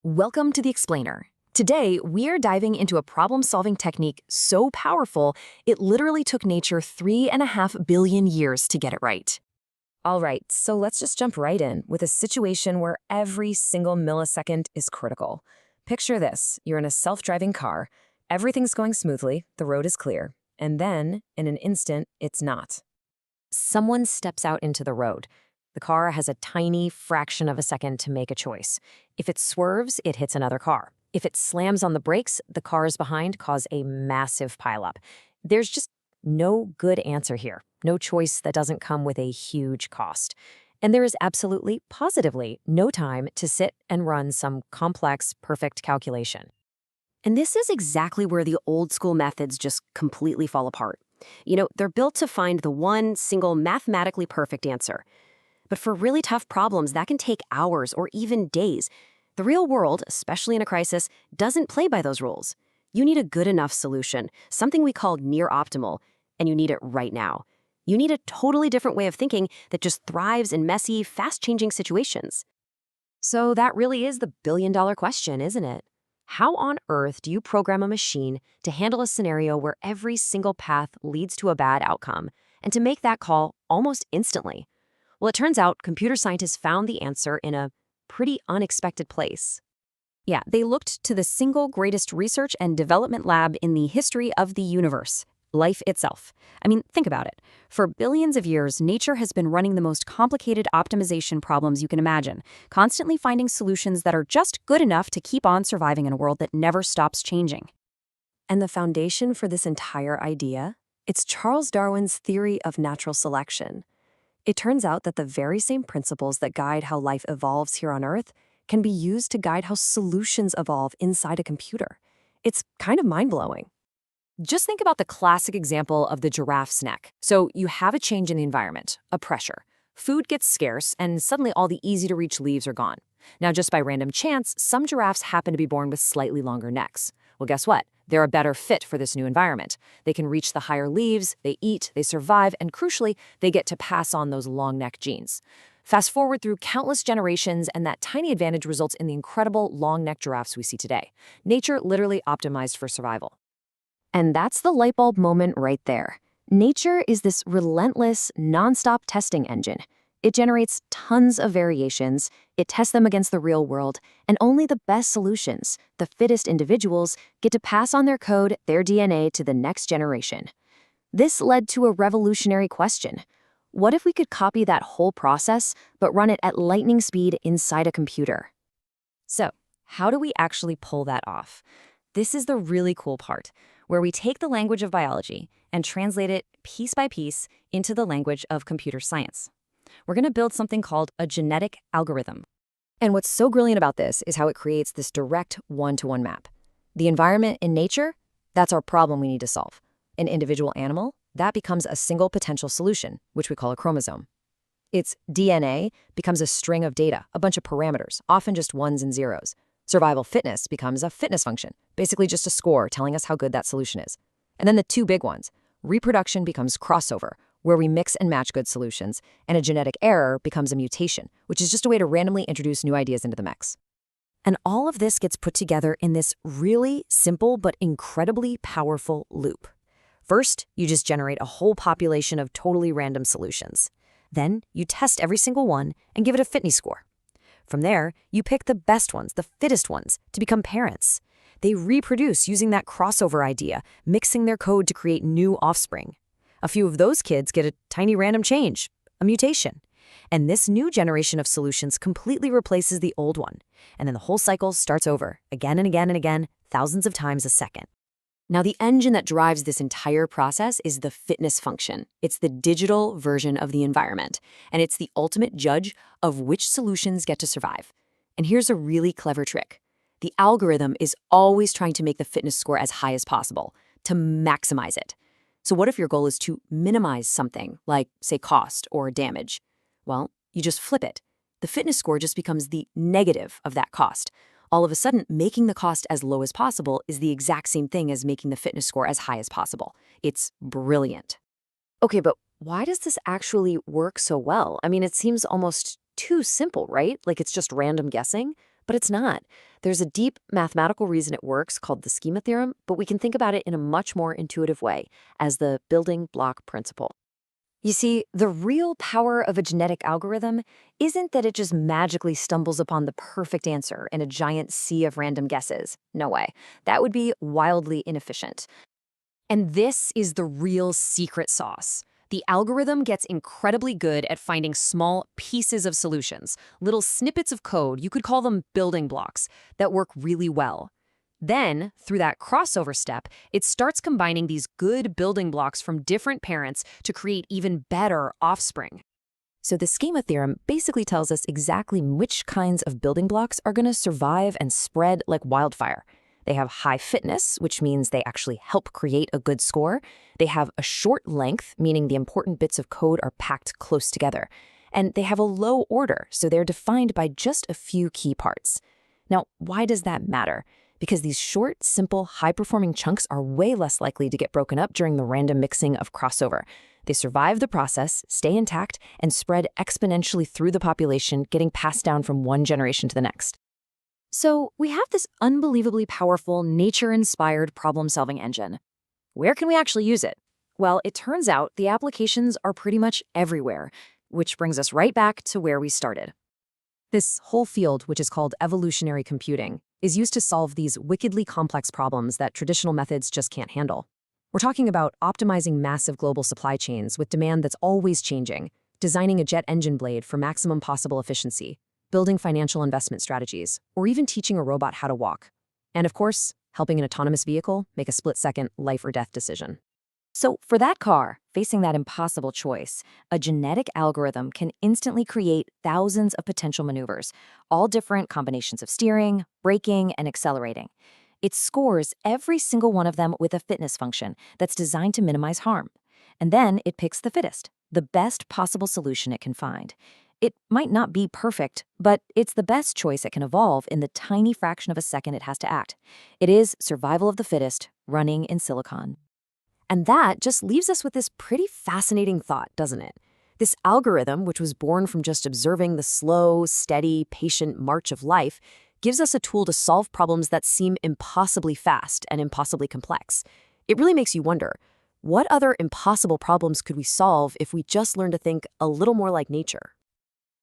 Welcome to The Explainer. Today, we are diving into a problem-solving technique so powerful, it literally took nature 3.5 billion years to get it right. All right, so let's just jump right in with a situation where every single millisecond is critical. Picture this, you're in a self-driving car, everything's going smoothly, the road is clear, and then, in an instant, it's not. Someone steps out into the road. The car has a tiny fraction of a second to make a choice. If it swerves, it hits another car. If it slams on the brakes, the cars behind cause a massive pileup. There's just no good answer here, no choice that doesn't come with a huge cost. And there is absolutely, positively, no time to sit and run some complex, perfect calculation. And this is exactly where the old school methods just completely fall apart. They're built to find the one single mathematically perfect answer. But for really tough problems, that can take hours or even days. The real world, especially in a crisis, doesn't play by those rules. You need a good enough solution, something we call near optimal, and you need it right now. You need a totally different way of thinking that just thrives in messy, fast-changing situations. So that really is the billion-dollar question, isn't it? How on earth do you program a machine to handle a scenario where every single path leads to a bad outcome, and to make that call almost instantly? Well, it turns out computer scientists found the answer in a pretty unexpected place. Yeah, they looked to the single greatest research and development lab in the history of the universe, life itself. I mean, think about it. For billions of years, nature has been running the most complicated optimization problems you can imagine, constantly finding solutions that are just good enough to keep on surviving in a world that never stops changing. And the foundation for this entire idea? It's Charles Darwin's theory of natural selection. It turns out that the very same principles that guide how life evolves here on Earth can be used to guide how solutions evolve inside a computer. It's kind of mind-blowing. Just think about the classic example of the giraffe's neck. So you have a change in the environment, a pressure. Food gets scarce, and suddenly all the easy-to-reach leaves are gone. Now, just by random chance, some giraffes happen to be born with slightly longer necks. Well, guess what? They're a better fit for this new environment. They can reach the higher leaves, they eat, they survive, and crucially, they get to pass on those long neck genes. Fast forward through countless generations, and that tiny advantage results in the incredible long neck giraffes we see today. Nature literally optimized for survival. And that's the light bulb moment right there. Nature is this relentless, nonstop testing engine. It generates tons of variations, it tests them against the real world, and only the best solutions, the fittest individuals, get to pass on their code, their DNA, to the next generation. This led to a revolutionary question. What if we could copy that whole process, but run it at lightning speed inside a computer? So, how do we actually pull that off? This is the really cool part, where we take the language of biology and translate it piece by piece into the language of computer science. We're going to build something called a genetic algorithm. And what's so brilliant about this is how it creates this direct one-to-one map. The environment in nature, that's our problem we need to solve. An individual animal, that becomes a single potential solution, which we call a chromosome. Its DNA becomes a string of data, a bunch of parameters, often just ones and zeros. Survival fitness becomes a fitness function, basically just a score telling us how good that solution is. And then the two big ones, reproduction becomes crossover, where we mix and match good solutions, and a genetic error becomes a mutation, which is just a way to randomly introduce new ideas into the mix. And all of this gets put together in this really simple but incredibly powerful loop. First, you just generate a whole population of totally random solutions. Then, you test every single one and give it a fitness score. From there, you pick the best ones, the fittest ones, to become parents. They reproduce using that crossover idea, mixing their code to create new offspring. A few of those kids get a tiny random change, a mutation. And this new generation of solutions completely replaces the old one. And then the whole cycle starts over, again and again and again, thousands of times a second. Now, the engine that drives this entire process is the fitness function. It's the digital version of the environment, and it's the ultimate judge of which solutions get to survive. And here's a really clever trick. The algorithm is always trying to make the fitness score as high as possible, to maximize it. So what if your goal is to minimize something, like, say, cost or damage? Well, you just flip it. The fitness score just becomes the negative of that cost. All of a sudden, making the cost as low as possible is the exact same thing as making the fitness score as high as possible. It's brilliant. Okay, but why does this actually work so well? I mean, it seems almost too simple, right? Like it's just random guessing. But it's not. There's a deep mathematical reason it works called the schema theorem, but we can think about it in a much more intuitive way as the building block principle. You see, the real power of a genetic algorithm isn't that it just magically stumbles upon the perfect answer in a giant sea of random guesses. No way. That would be wildly inefficient. And this is the real secret sauce. The algorithm gets incredibly good at finding small pieces of solutions, little snippets of code, you could call them building blocks, that work really well. Then, through that crossover step, it starts combining these good building blocks from different parents to create even better offspring. So the schema theorem basically tells us exactly which kinds of building blocks are going to survive and spread like wildfire. They have high fitness, which means they actually help create a good score. They have a short length, meaning the important bits of code are packed close together. And they have a low order, so they're defined by just a few key parts. Now, why does that matter? Because these short, simple, high-performing chunks are way less likely to get broken up during the random mixing of crossover. They survive the process, stay intact, and spread exponentially through the population, getting passed down from one generation to the next. So we have this unbelievably powerful, nature-inspired problem-solving engine. Where can we actually use it? Well, it turns out the applications are pretty much everywhere, which brings us right back to where we started. This whole field, which is called evolutionary computing, is used to solve these wickedly complex problems that traditional methods just can't handle. We're talking about optimizing massive global supply chains with demand that's always changing, designing a jet engine blade for maximum possible efficiency, building financial investment strategies, or even teaching a robot how to walk. And of course, helping an autonomous vehicle make a split-second life or death decision. So for that car, facing that impossible choice, a genetic algorithm can instantly create thousands of potential maneuvers, all different combinations of steering, braking, and accelerating. It scores every single one of them with a fitness function that's designed to minimize harm. And then it picks the fittest, the best possible solution it can find. It might not be perfect, but it's the best choice it can evolve in the tiny fraction of a second it has to act. It is survival of the fittest, running in silicon. And that just leaves us with this pretty fascinating thought, doesn't it? This algorithm, which was born from just observing the slow, steady, patient march of life, gives us a tool to solve problems that seem impossibly fast and impossibly complex. It really makes you wonder, what other impossible problems could we solve if we just learned to think a little more like nature?